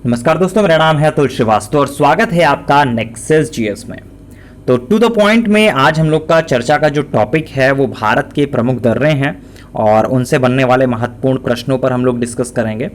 नमस्कार दोस्तों, मेरा नाम है अतुल श्रीवास्तव और स्वागत है आपका नेक्सस जीएस में। तो टू द पॉइंट में आज हम लोग का चर्चा का जो टॉपिक है वो भारत के प्रमुख दर्रे हैं और उनसे बनने वाले महत्वपूर्ण प्रश्नों पर हम लोग डिस्कस करेंगे।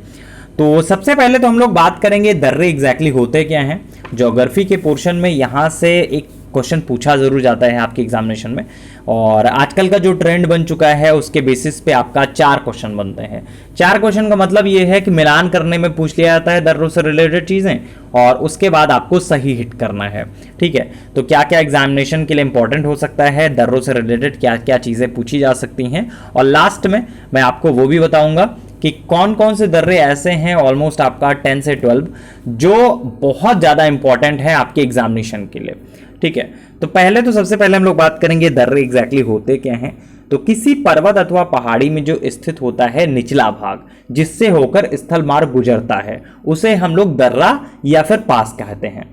तो सबसे पहले तो हम लोग बात करेंगे दर्रे एग्जैक्टली होते क्या हैं। ज्योग्राफी के पोर्शन में यहाँ से एक क्वेश्चन पूछा जरूर जाता है आपके एग्जामिनेशन में, और आजकल का जो ट्रेंड बन चुका है उसके बेसिस पे आपका 4 क्वेश्चन बनते हैं। 4 क्वेश्चन का मतलब ये है कि मिलान करने में पूछ लिया जाता है दर्रों से रिलेटेड चीजें और उसके बाद आपको सही हिट करना है। ठीक है, तो क्या क्या एग्जामिनेशन के लिए इंपॉर्टेंट हो सकता है, दर्रों से रिलेटेड क्या क्या चीजें पूछी जा सकती हैं, और लास्ट में मैं आपको वो भी बताऊंगा कि कौन कौन से दर्रे ऐसे हैं ऑलमोस्ट आपका 10 से 12 जो बहुत ज़्यादा इंपॉर्टेंट है आपके एग्जामिनेशन के लिए। ठीक है, तो पहले तो सबसे पहले हम लोग बात करेंगे दर्रे एग्जैक्टली होते क्या हैं। तो किसी पर्वत अथवा पहाड़ी में जो स्थित होता है निचला भाग जिससे होकर स्थल मार्ग गुजरता है उसे हम लोग दर्रा या फिर पास कहते हैं।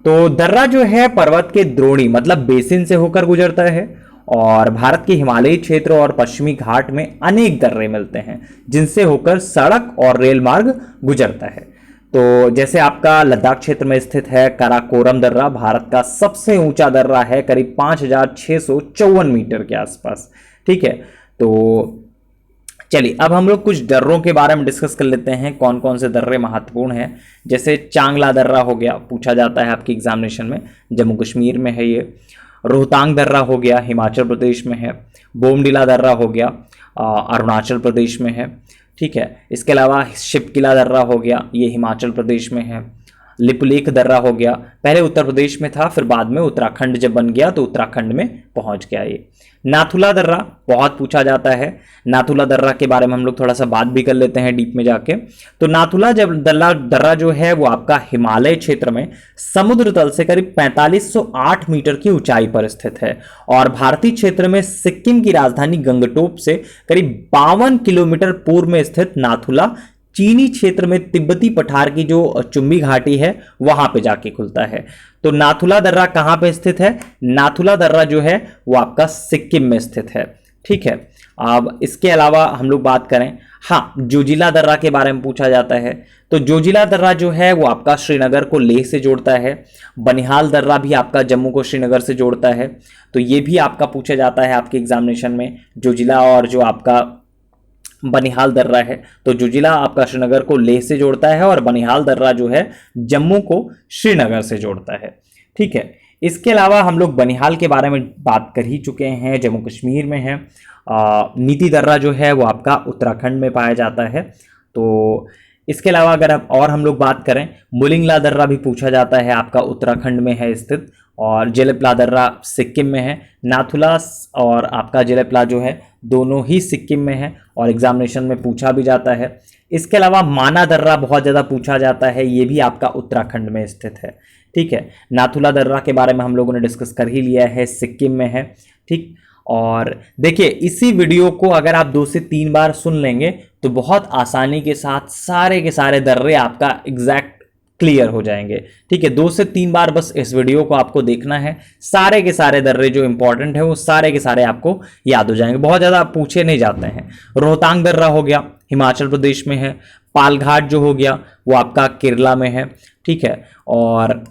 तो दर्रा जो है पर्वत के द्रोणी मतलब बेसिन से होकर गुजरता है और भारत के हिमालयी क्षेत्र और पश्चिमी घाट में अनेक दर्रे मिलते हैं जिनसे होकर सड़क और रेल मार्ग गुजरता है। तो जैसे आपका लद्दाख क्षेत्र में स्थित है काराकोरम दर्रा, भारत का सबसे ऊंचा दर्रा है, करीब 5654 मीटर के आसपास। ठीक है, तो चलिए अब हम लोग कुछ दर्रों के बारे में डिस्कस कर लेते हैं, कौन कौन से दर्रे महत्वपूर्ण हैं। जैसे चांगला दर्रा हो गया, पूछा जाता है आपके एग्जामिनेशन में, जम्मू कश्मीर में है ये। रोहतांग दर्रा हो गया, हिमाचल प्रदेश में है। बोमडिला दर्रा हो गया, अरुणाचल प्रदेश में है। ठीक है, इसके अलावा शिपकिला दर्रा हो गया, ये हिमाचल प्रदेश में है। लिपुलेख दर्रा हो गया, पहले उत्तर प्रदेश में था फिर बाद में उत्तराखंड जब बन गया तो उत्तराखंड में पहुंच गया ये। नाथुला दर्रा बहुत पूछा जाता है, नाथुला दर्रा के बारे में हम लोग थोड़ा सा बात भी कर लेते हैं डीप में जाके। तो नाथुला जब दर्रा जो है वो आपका हिमालय क्षेत्र में समुद्र तल से करीब 4508 मीटर की ऊंचाई पर स्थित है और भारतीय क्षेत्र में सिक्किम की राजधानी गंगटोक से करीब 52 किलोमीटर पूर्व में स्थित नाथुला चीनी क्षेत्र में तिब्बती पठार की जो चुम्बी घाटी है वहां पे जाके खुलता है। तो नाथुला दर्रा कहां पे स्थित है? नाथुला दर्रा जो है वो आपका सिक्किम में स्थित है। ठीक है, अब इसके अलावा हम लोग बात करें, हाँ, जोजिला दर्रा के बारे में पूछा जाता है। तो जोजिला दर्रा जो है वो आपका श्रीनगर को लेह से जोड़ता है। बनिहाल दर्रा भी आपका जम्मू को श्रीनगर से जोड़ता है, तो ये भी आपका पूछा जाता है आपके एग्जामिनेशन में, जोजिला और जो आपका बनिहाल दर्रा है। तो जोजिला आपका श्रीनगर को लेह से जोड़ता है और बनिहाल दर्रा जो है जम्मू को श्रीनगर से जोड़ता है। ठीक है, इसके अलावा हम लोग बनिहाल के बारे में बात कर ही चुके हैं, जम्मू कश्मीर में है। नीति दर्रा जो है वो आपका उत्तराखंड में पाया जाता है। तो इसके अलावा अगर हम लोग बात करें, मुलिंगला दर्रा भी पूछा जाता है, आपका उत्तराखंड में है स्थित, और जेलेपला दर्रा सिक्किम में है। नाथुला और आपका जेलेपला जो है दोनों ही सिक्किम में है और एग्जामिनेशन में पूछा भी जाता है। इसके अलावा माना दर्रा बहुत ज़्यादा पूछा जाता है, ये भी आपका उत्तराखंड में स्थित है। ठीक है, नाथुला दर्रा के बारे में हम लोगों ने डिस्कस कर ही लिया है, सिक्किम में है। ठीक, और देखिए इसी वीडियो को अगर आप 2 से 3 बार सुन लेंगे तो बहुत आसानी के साथ सारे के सारे दर्रे आपका एग्जैक्ट क्लियर हो जाएंगे। ठीक है, 2 से 3 बार बस इस वीडियो को आपको देखना है, सारे के सारे दर्रे जो इंपॉर्टेंट है वो सारे के सारे आपको याद हो जाएंगे, बहुत ज़्यादा पूछे नहीं जाते हैं। रोहतांग दर्रा हो गया, हिमाचल प्रदेश में है। पालघाट जो हो गया वो आपका केरला में है। ठीक है, और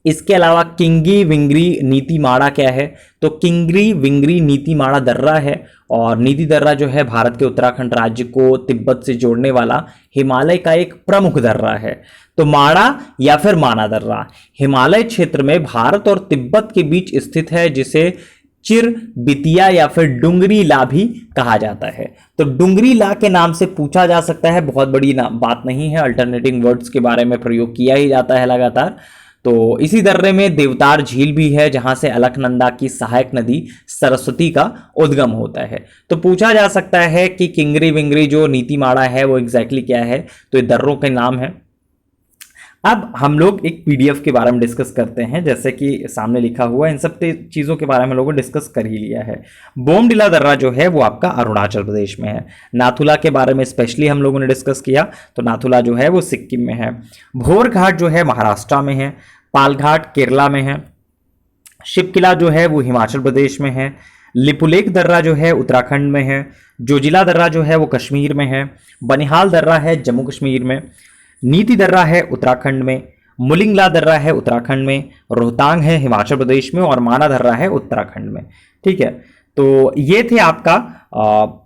इसके अलावा किंगरी विंगरी नीति माड़ा क्या है? तो किंगरी विंगरी नीति माड़ा दर्रा है और नीति दर्रा जो है भारत के उत्तराखंड राज्य को तिब्बत से जोड़ने वाला हिमालय का एक प्रमुख दर्रा है। तो माड़ा या फिर माना दर्रा हिमालय क्षेत्र में भारत और तिब्बत के बीच स्थित है, जिसे चिर बितिया या फिर डुंगरी ला भी कहा जाता है। तो डुंगरी ला के नाम से पूछा जा सकता है, बहुत बड़ी बात नहीं है, अल्टरनेटिंग वर्ड्स के बारे में प्रयोग किया ही जाता है लगातार। तो इसी दर्रे में देवतार झील भी है जहां से अलकनंदा की सहायक नदी सरस्वती का उद्गम होता है। तो पूछा जा सकता है कि किंगरी विंगरी जो नीति माड़ा है वो एग्जैक्टली क्या है? तो ये दर्रों के नाम है। अब हम लोग एक पीडीएफ के बारे में डिस्कस करते हैं, जैसे कि सामने लिखा हुआ, इन सब चीज़ों के बारे में लोगों ने डिस्कस कर ही लिया है। बोमडिला दर्रा जो है वो आपका अरुणाचल प्रदेश में है। नाथुला के बारे में स्पेशली हम लोगों ने डिस्कस किया, तो नाथुला जो है वो सिक्किम में है। भोर घाट जो है महाराष्ट्र में है। पालघाट केरला में है। शिपकिला जो है वो हिमाचल प्रदेश में है। लिपुलेख दर्रा जो है उत्तराखंड में है। जोजिला दर्रा जो है वो कश्मीर में है। बनिहाल दर्रा है जम्मू कश्मीर में। नीति दर्रा है उत्तराखंड में, मुलिंगला दर्रा है उत्तराखंड में, रोहतांग है हिमाचल प्रदेश में और माना दर्रा है उत्तराखंड में। ठीक है, तो ये थे आपका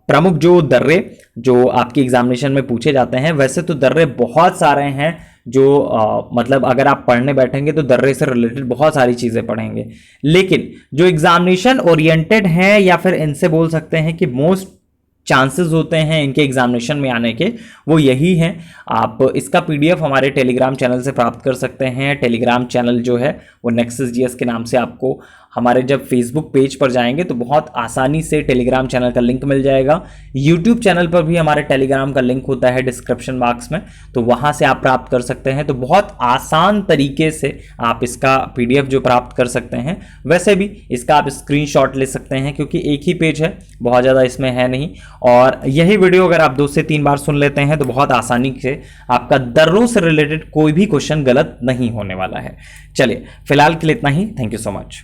प्रमुख जो दर्रे जो आपकी एग्जामिनेशन में पूछे जाते हैं। वैसे तो दर्रे बहुत सारे हैं जो मतलब अगर आप पढ़ने बैठेंगे तो दर्रे से रिलेटेड बहुत सारी चीज़ें पढ़ेंगे, लेकिन जो एग्जामिनेशन ओरिएंटेड हैं या फिर इनसे बोल सकते हैं कि मोस्ट चांसेस होते हैं इनके एग्जामिनेशन में आने के, वो यही हैं। आप इसका पीडीएफ हमारे टेलीग्राम चैनल से प्राप्त कर सकते हैं। टेलीग्राम चैनल जो है वो नेक्सस जीएस के नाम से आपको हमारे जब फेसबुक पेज पर जाएंगे तो बहुत आसानी से टेलीग्राम चैनल का लिंक मिल जाएगा। यूट्यूब चैनल पर भी हमारे टेलीग्राम का लिंक होता है डिस्क्रिप्शन बॉक्स में, तो वहाँ से आप प्राप्त कर सकते हैं। तो बहुत आसान तरीके से आप इसका पीडीएफ जो प्राप्त कर सकते हैं। वैसे भी इसका आप स्क्रीनशॉट ले सकते हैं क्योंकि एक ही पेज है, बहुत ज़्यादा इसमें है नहीं। और यही वीडियो अगर आप 2 से 3 बार सुन लेते हैं तो बहुत आसानी से आपका दर्रों से रिलेटेड कोई भी क्वेश्चन गलत नहीं होने वाला है। चलिए फिलहाल के लिए इतना ही। Thank you so much.